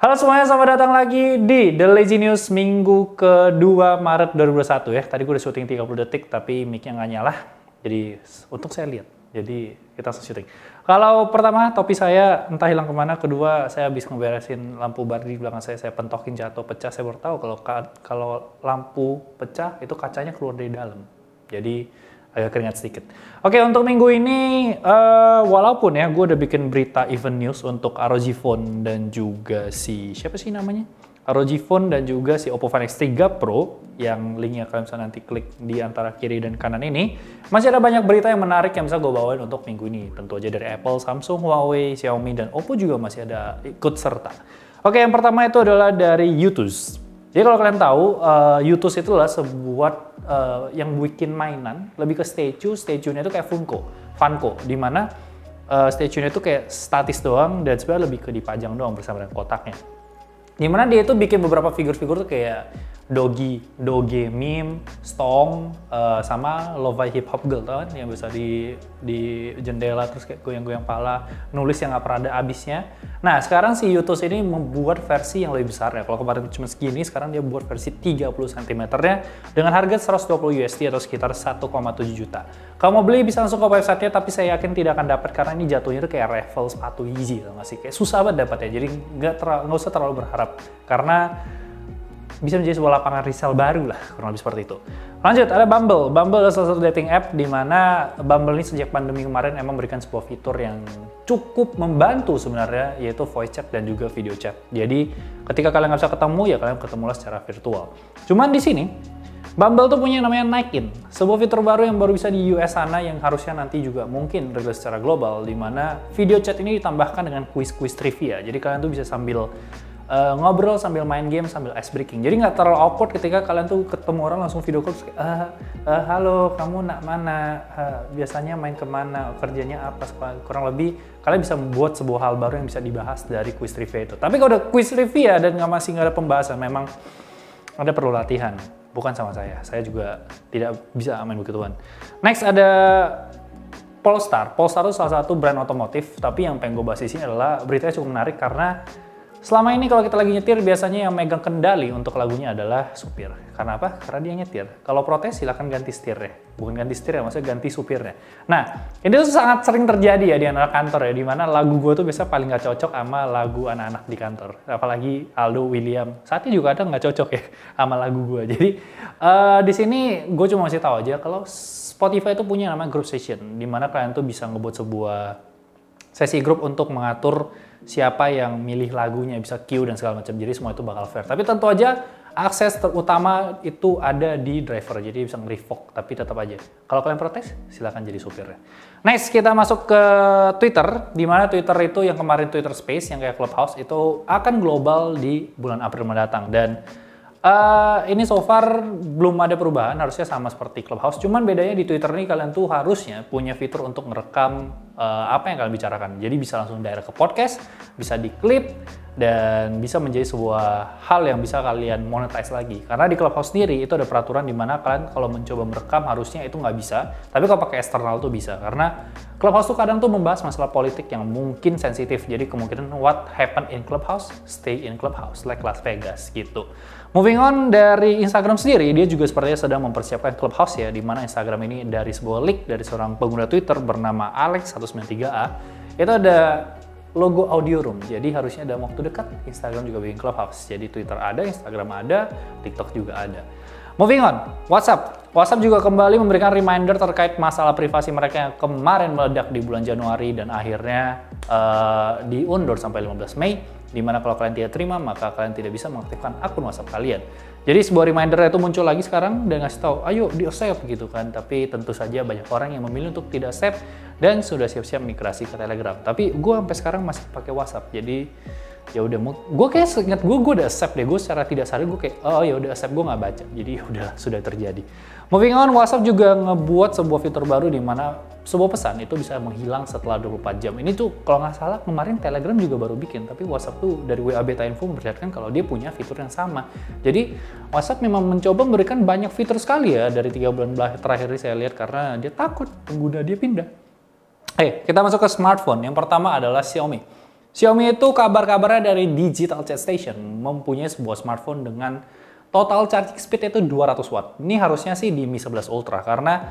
Halo semuanya, selamat datang lagi di The Lazy News minggu ke-2 Maret 2021 ya. Tadi gue udah syuting 30 detik tapi mic-nya nggak nyala. Jadi untuk saya lihat. Jadi kita langsung syuting. Kalau pertama topi saya entah hilang kemana. Kedua saya habis ngeberesin lampu bar di belakang saya pentokin jatuh pecah. Saya baru tahu kalau lampu pecah itu kacanya keluar dari dalam. Jadi agak keringat sedikit. Oke, untuk minggu ini, walaupun ya gue udah bikin berita event news untuk ROG Phone dan juga siapa sih namanya? ROG Phone dan juga si Oppo Find X3 Pro, yang linknya kalian bisa nanti klik di antara kiri dan kanan ini. Masih ada banyak berita yang menarik yang bisa gue bawain untuk minggu ini. Tentu aja dari Apple, Samsung, Huawei, Xiaomi, dan Oppo juga masih ada ikut serta. Oke, yang pertama itu adalah dari YouTube. Jadi kalau kalian tahu, YouTube itu adalah sebuah yang bikin mainan, lebih ke statue-nya itu kayak Funko, di mana statue-nya itu kayak statis doang dan sebenarnya lebih ke dipajang doang bersama dengan kotaknya. Di mana dia itu bikin beberapa figur-figur tuh kayak Doge meme, Stong, sama Lo-Fi Hip Hop Girl, tau kan? Yang bisa di jendela terus kayak goyang-goyang pala, nulis yang nggak pernah ada abisnya. Nah, sekarang si YouTube ini membuat versi yang lebih besar ya. Kalau kemarin cuma segini, sekarang dia buat versi 30 cm-nya dengan harga 120 USD atau sekitar 1,7 juta. Kalau mau beli bisa langsung ke website-nya, tapi saya yakin tidak akan dapat karena ini jatuhnya tuh kayak raffle sepatu Yeezy, tau nggak sih? Kayak susah banget dapatnya, jadi nggak usah terlalu berharap. Karena bisa menjadi sebuah lapangan resell baru lah, kurang lebih seperti itu. Lanjut, ada Bumble. Bumble adalah salah satu dating app di mana Bumble ini sejak pandemi kemarin emang memberikan sebuah fitur yang cukup membantu sebenarnya, yaitu voice chat dan juga video chat. Jadi ketika kalian nggak bisa ketemu, ya kalian ketemulah secara virtual. Cuman di sini, Bumble tuh punya yang namanya Night In, sebuah fitur baru yang baru bisa di US sana yang harusnya nanti juga mungkin rilis secara global, di mana video chat ini ditambahkan dengan quiz-quiz trivia. Jadi kalian tuh bisa sambil ngobrol sambil main game sambil ice breaking. Jadi nggak terlalu awkward ketika kalian tuh ketemu orang langsung video call kayak halo, kamu nak mana, biasanya main kemana, kerjanya apa, kurang lebih kalian bisa membuat sebuah hal baru yang bisa dibahas dari quiz trivia itu. Tapi kalau udah quiz trivia dan masih nggak ada pembahasan, memang ada perlu latihan. Bukan sama saya juga tidak bisa main begituan. Next ada Polestar. Polestar itu salah satu brand otomotif, tapi yang pengen gue bahas di sini adalah beritanya cukup menarik karena selama ini kalau kita lagi nyetir, biasanya yang megang kendali untuk lagunya adalah supir. Karena apa? Karena dia nyetir. Kalau protes, silahkan ganti setirnya. Bukan ganti setir ya, maksudnya ganti supirnya. Nah, ini tuh sangat sering terjadi ya di anak kantor ya, dimana lagu gue tuh biasanya paling nggak cocok sama lagu anak-anak di kantor. Apalagi Aldo, William. Saatnya juga kadang nggak cocok ya sama lagu gue. Jadi, di sini gue cuma masih tahu aja kalau Spotify itu punya namanya group session, dimana kalian tuh bisa ngebuat sebuah sesi grup untuk mengatur siapa yang milih lagunya, bisa queue dan segala macam. Jadi semua itu bakal fair. Tapi tentu aja akses terutama itu ada di driver, jadi bisa nge-revoke. Tapi tetap aja, kalau kalian protes, silakan jadi supirnya. Next, kita masuk ke Twitter, di mana Twitter itu yang kemarin Twitter Space, yang kayak Clubhouse, itu akan global di bulan April mendatang. Dan ini so far belum ada perubahan, harusnya sama seperti Clubhouse. Cuman bedanya di Twitter ini kalian tuh harusnya punya fitur untuk ngerekam apa yang kalian bicarakan. Jadi bisa langsung direct ke podcast, bisa di clip, dan bisa menjadi sebuah hal yang bisa kalian monetize lagi. Karena di Clubhouse sendiri itu ada peraturan di mana kalian kalau mencoba merekam harusnya itu nggak bisa. Tapi kalau pakai eksternal tuh bisa. Karena Clubhouse tuh kadang tuh membahas masalah politik yang mungkin sensitif. Jadi kemungkinan what happened in Clubhouse, stay in Clubhouse, like Las Vegas gitu. Moving on, dari Instagram sendiri, dia juga sepertinya sedang mempersiapkan Clubhouse ya, di mana Instagram ini dari sebuah leak dari seorang pengguna Twitter bernama Alex193A, itu ada logo audio room. Jadi harusnya dalam waktu dekat Instagram juga bikin Clubhouse. Jadi Twitter ada, Instagram ada, TikTok juga ada. Moving on, WhatsApp. WhatsApp juga kembali memberikan reminder terkait masalah privasi mereka yang kemarin meledak di bulan Januari dan akhirnya diundur sampai 15 Mei. Dimana kalau kalian tidak terima, maka kalian tidak bisa mengaktifkan akun WhatsApp kalian. Jadi sebuah reminder itu muncul lagi sekarang dan ngasih tahu, ayo di-save gitu kan. Tapi tentu saja banyak orang yang memilih untuk tidak save dan sudah siap-siap migrasi ke Telegram. Tapi gue sampai sekarang masih pakai WhatsApp. Jadi ya udah, gue kayak seingat gue udah accept deh. Gue secara tidak sadar gue kayak, oh ya udah accept, gue nggak baca. Jadi ya udah, sudah terjadi. Moving on, WhatsApp juga ngebuat sebuah fitur baru di mana sebuah pesan itu bisa menghilang setelah 24 jam. Ini tuh kalau nggak salah kemarin Telegram juga baru bikin, tapi WhatsApp tuh dari WA Beta Info memperlihatkan kalau dia punya fitur yang sama. Jadi WhatsApp memang mencoba memberikan banyak fitur sekali ya dari 3 bulan terakhir ini saya lihat, karena dia takut pengguna dia pindah. Kita masuk ke smartphone. Yang pertama adalah Xiaomi. Xiaomi itu kabar-kabarnya dari Digital Chat Station mempunyai sebuah smartphone dengan total charging speed itu 200 watt. Ini harusnya sih di Mi 11 Ultra karena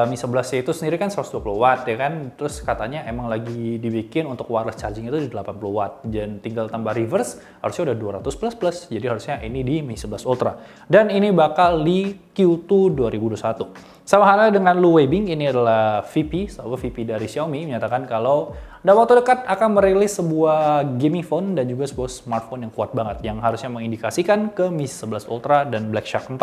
Mi 11 itu sendiri kan 120 watt ya kan. Terus katanya emang lagi dibikin untuk wireless charging itu di 80 watt dan tinggal tambah reverse harusnya udah 200 plus. Jadi harusnya ini di Mi 11 Ultra. Dan ini bakal di Q2 2021. Sama halnya dengan Lu Weibing, ini adalah VP dari Xiaomi menyatakan kalau dalam waktu dekat akan merilis sebuah gaming phone dan juga sebuah smartphone yang kuat banget yang harusnya mengindikasikan ke Mi 11 Ultra dan Black Shark 4.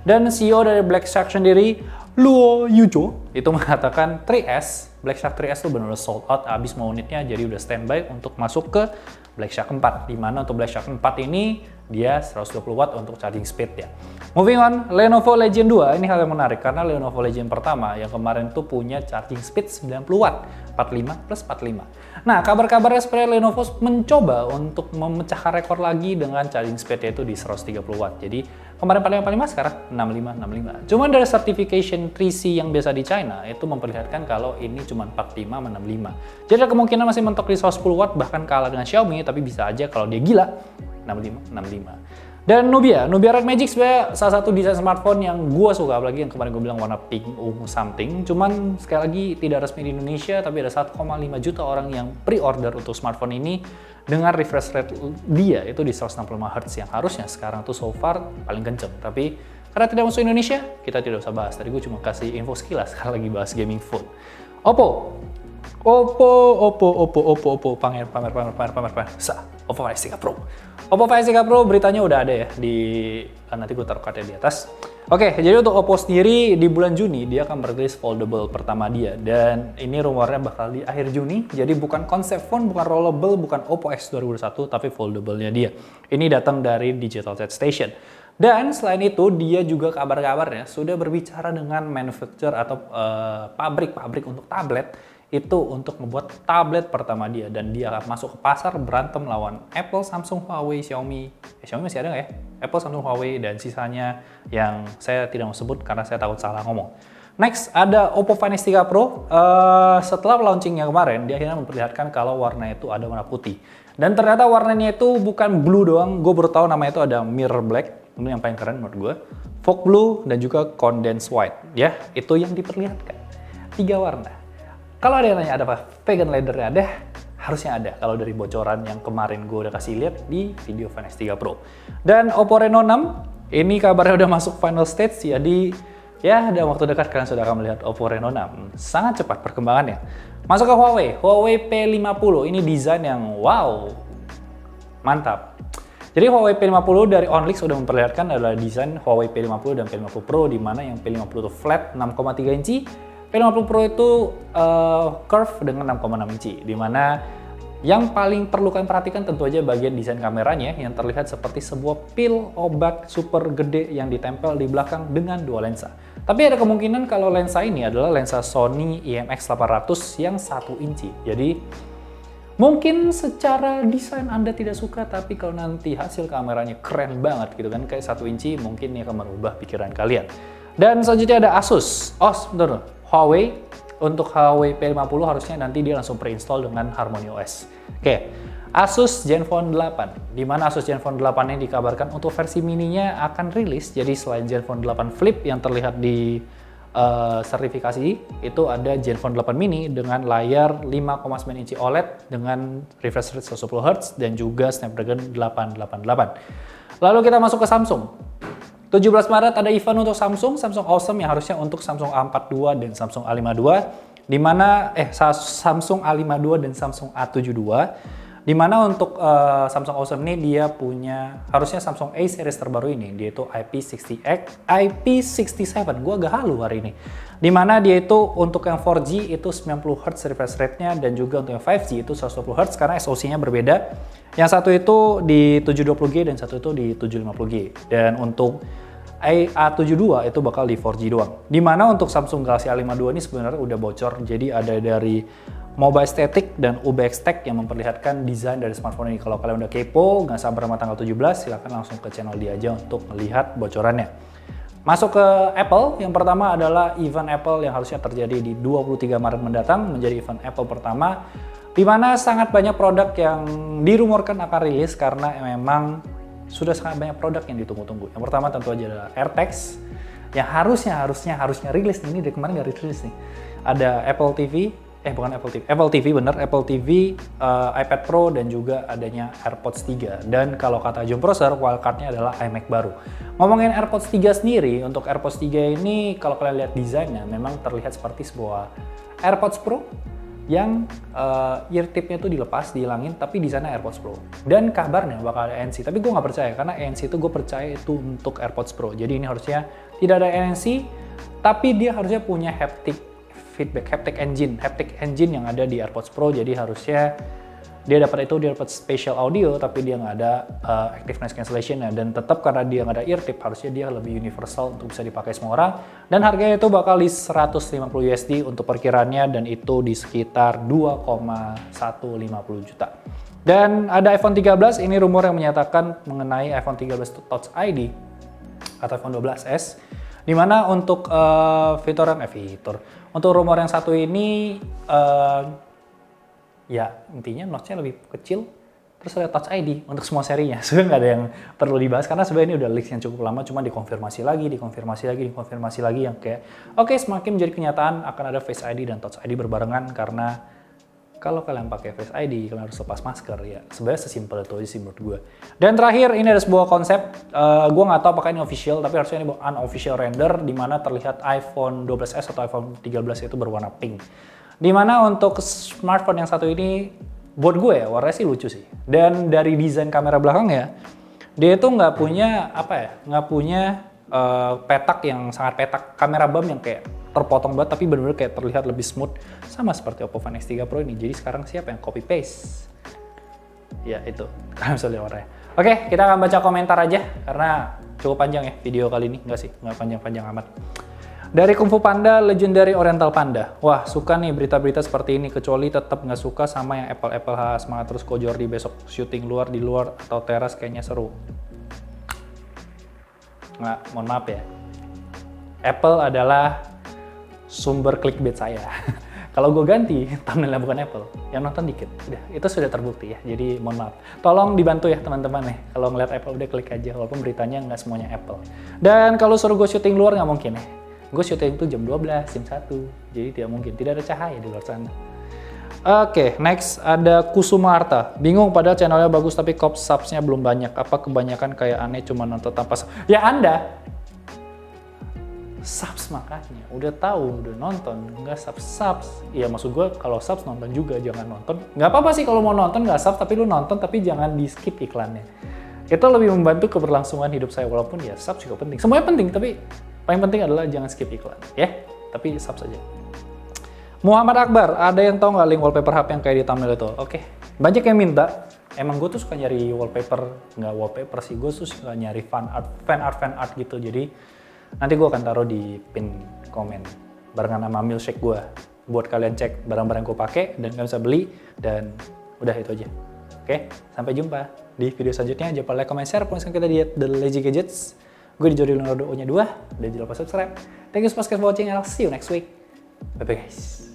Dan CEO dari Black Shark sendiri, Luo Yujo, itu mengatakan 3S, Black Shark 3S itu benar-benar sold out, habis mau unitnya, jadi udah standby untuk masuk ke Black Shark 4. Dimana untuk Black Shark 4 ini dia 120 watt untuk charging speed ya. Moving on, Lenovo Legion 2, ini hal yang menarik karena Lenovo Legion pertama yang kemarin tuh punya charging speed 90 watt, 45 plus 45. Nah, kabar-kabarnya sebenarnya Lenovo mencoba untuk memecahkan rekor lagi dengan charging speed itu di 130 watt. Jadi kemarin 45 sekarang 65. Cuman dari certification 3C yang biasa di China itu memperlihatkan kalau ini cuma 45 sama 65. Jadi ada kemungkinan masih mentok di 110 watt bahkan kalah dengan Xiaomi, tapi bisa aja kalau dia gila 65. Dan Nubia Red Magic sebenarnya salah satu desain smartphone yang gue suka, apalagi yang kemarin gue bilang warna pink ungu something. Cuman sekali lagi tidak resmi di Indonesia, tapi ada 1,5 juta orang yang pre-order untuk smartphone ini dengan refresh rate dia itu di 165 Hz yang harusnya sekarang tuh so far paling kenceng. Tapi karena tidak masuk Indonesia, kita tidak usah bahas. Tadi gue cuma kasih info sekilas kalau lagi bahas gaming phone. Oppo, pamer. Oppo Find X3 Pro. Oppo Find X3 Pro beritanya udah ada ya di nanti gue taruh kartu di atas. Oke, jadi untuk Oppo sendiri di bulan Juni dia akan merilis foldable pertama dia dan ini rumornya bakal di akhir Juni. Jadi bukan konsep phone, bukan rollable, bukan Oppo X 2021 tapi foldable-nya dia. Ini datang dari Digital Chat Station. Dan selain itu dia juga kabar-kabarnya sudah berbicara dengan manufacturer atau pabrik untuk tablet itu untuk membuat tablet pertama dia dan dia akan masuk ke pasar berantem lawan Apple, Samsung, Huawei, Xiaomi. Xiaomi masih ada nggak ya? Apple, Samsung, Huawei dan sisanya yang saya tidak mau sebut karena saya takut salah ngomong. Next ada Oppo Find X3 Pro. Setelah launchingnya kemarin dia akhirnya memperlihatkan kalau warna itu ada warna putih dan ternyata warnanya itu bukan blue doang. Gue baru tahu namanya itu ada mirror black. Ini yang paling keren menurut gue. Fog blue dan juga condensed white. Ya itu yang diperlihatkan. 3 warna. Kalau ada yang nanya ada apa vegan leather-nya ada, harusnya ada kalau dari bocoran yang kemarin gue udah kasih lihat di video Find X3 Pro. Dan Oppo Reno 6, ini kabarnya udah masuk final stage, jadi ya dalam waktu dekat kalian sudah akan melihat Oppo Reno 6. Sangat cepat perkembangannya. Masuk ke Huawei P50, ini desain yang wow, mantap. Jadi Huawei P50 dari Onlix sudah memperlihatkan adalah desain Huawei P50 dan P50 Pro, di mana yang P50 itu flat 6,3 inci, P50 Pro itu curve dengan 6,6 inci, di mana yang paling perlu kalian perhatikan tentu aja bagian desain kameranya yang terlihat seperti sebuah pil obat super gede yang ditempel di belakang dengan 2 lensa. Tapi ada kemungkinan kalau lensa ini adalah lensa Sony IMX800 yang 1 inci. Jadi mungkin secara desain Anda tidak suka, tapi kalau nanti hasil kameranya keren banget gitu kan, kayak 1 inci, mungkin ini akan merubah pikiran kalian. Dan selanjutnya ada Asus. Huawei. Untuk Huawei P50 harusnya nanti dia langsung pre-install dengan Harmony OS. Oke, Asus Zenfone 8. Di mana Asus Zenfone 8 ini dikabarkan untuk versi mininya akan rilis. Jadi selain Zenfone 8 Flip yang terlihat di sertifikasi, itu ada Zenfone 8 mini dengan layar 5,9 inci OLED dengan refresh rate 110 Hz dan juga Snapdragon 888. Lalu kita masuk ke Samsung. 17 Maret ada event untuk Samsung Awesome yang harusnya untuk Samsung A42 dan Samsung A52, di mana Samsung A52 dan Samsung A72, di mana untuk Samsung Awesome ini dia punya harusnya Samsung A series terbaru ini, dia itu IP67, gua agak halu hari ini. Di mana dia itu untuk yang 4G itu 90 Hz refresh rate-nya dan juga untuk yang 5G itu 120 Hz karena SoC-nya berbeda. Yang satu itu di 720G dan satu itu di 750G. Dan untuk A72 itu bakal di 4G doang. Dimana untuk Samsung Galaxy A52 ini sebenarnya udah bocor. Jadi ada dari Mobile Static dan UBX Tech yang memperlihatkan desain dari smartphone ini. Kalau kalian udah kepo, nggak sabar sama tanggal 17, silahkan langsung ke channel dia aja untuk melihat bocorannya. Masuk ke Apple, yang pertama adalah event Apple yang harusnya terjadi di 23 Maret mendatang, menjadi event Apple pertama Dimana sangat banyak produk yang dirumorkan akan rilis karena memang sudah sangat banyak produk yang ditunggu-tunggu. Yang pertama tentu aja adalah AirTags yang harusnya rilis nih, ini dari kemarin nggak rilis nih. Ada Apple TV, Apple TV bener, Apple TV, iPad Pro, dan juga adanya AirPods 3. Dan kalau kata Jom Prosser, wildcardnya adalah iMac baru. Ngomongin AirPods 3 sendiri, untuk AirPods 3 ini kalau kalian lihat desainnya memang terlihat seperti sebuah AirPods Pro yang ear tipnya itu dilepas, dihilangin, tapi desainnya AirPods Pro. Dan kabarnya bakal ada ANC, tapi gue nggak percaya karena ANC itu gue percaya itu untuk AirPods Pro. Jadi ini harusnya tidak ada ANC, tapi dia harusnya punya haptic feedback, haptic engine yang ada di AirPods Pro. Jadi harusnya dia dapat spatial audio, tapi dia nggak ada active noise cancellation. Dan tetap karena dia nggak ada ear tip, harusnya dia lebih universal untuk bisa dipakai semua orang. Dan harganya itu bakal di 150 USD untuk perkiraannya, dan itu di sekitar 2,150 juta. Dan ada iPhone 13, ini rumor yang menyatakan mengenai iPhone 13 Touch ID atau iPhone 12s. Dimana untuk untuk rumor yang satu ini, ya intinya notch-nya lebih kecil, terus ada Touch ID untuk semua serinya. Sebenarnya nggak ada yang perlu dibahas karena sebenarnya ini udah leaks yang cukup lama, cuma dikonfirmasi lagi yang kayak oke, semakin menjadi kenyataan akan ada Face ID dan Touch ID berbarengan. Karena kalau kalian pakai Face ID, kalian harus lepas masker ya. Sebenarnya sesimpel itu aja sih menurut gue. Dan terakhir, ini ada sebuah konsep, gue nggak tahu apakah ini official, tapi harusnya ini unofficial render, di mana terlihat iPhone 12s atau iPhone 13 itu berwarna pink. Dimana untuk smartphone yang satu ini, buat gue ya, warnanya sih lucu sih. Dan dari desain kamera belakangnya, dia itu nggak punya petak yang sangat petak, kamera bump yang kayak terpotong banget, tapi benar-benar kayak terlihat lebih smooth, sama seperti Oppo Find X3 Pro ini. Jadi sekarang siapa yang copy paste? Ya itu, kalian bisa lihat warnanya. Oke, kita akan baca komentar aja karena cukup panjang ya video kali ini. Enggak sih, nggak panjang-panjang amat. Dari Kung Fu Panda, Legendary Oriental Panda. Wah, suka nih berita-berita seperti ini, kecuali tetap nggak suka sama yang Apple semangat terus Ko Jordi besok syuting di luar atau teras kayaknya seru. Nggak, mohon maaf ya. Apple adalah sumber clickbait saya. Kalau gue ganti, thumbnailnya bukan Apple, yang nonton dikit. Udah, itu sudah terbukti ya, jadi mohon maaf. Tolong dibantu ya teman-teman nih, kalau ngeliat Apple udah klik aja, walaupun beritanya nggak semuanya Apple. Dan kalau suruh gue syuting luar nggak mungkin ya. Gue syuting itu jam 12, jam 1, jadi tidak mungkin, tidak ada cahaya di luar sana. Oke, next ada Kusuma Arta. Bingung padahal channelnya bagus tapi subs-nya belum banyak. Apa kebanyakan kayak aneh cuma nonton tanpa ya Anda subs makanya udah tahu udah nonton nggak subs ya, maksud gue kalau subs nonton juga, jangan nonton nggak apa-apa sih kalau mau nonton nggak subs tapi lu nonton, tapi jangan di skip iklannya. Itu lebih membantu keberlangsungan hidup saya, walaupun ya subs juga penting, semuanya penting, tapi paling penting adalah jangan skip iklan ya, tapi subs aja. Muhammad Akbar, ada yang tahu nggak link wallpaper HP yang kayak di thumbnail itu? Oke, banyak yang minta. Emang gue tuh suka nyari wallpaper, nggak wallpaper sih, gue tuh suka nyari fan art gitu. Jadi nanti gue akan taruh di pin komen barengan sama milkshake gue buat kalian cek barang-barang gue pakai dan kalian bisa beli. Dan udah itu aja. Oke, sampai jumpa di video selanjutnya. Jangan lupa like, comment, share. Pokoknya kita di The Lazy Gadgets. Gue di Jordi Leonardo O-nya 2 dan jangan lupa subscribe. Thank you so much for watching and I'll see you next week. Bye bye guys.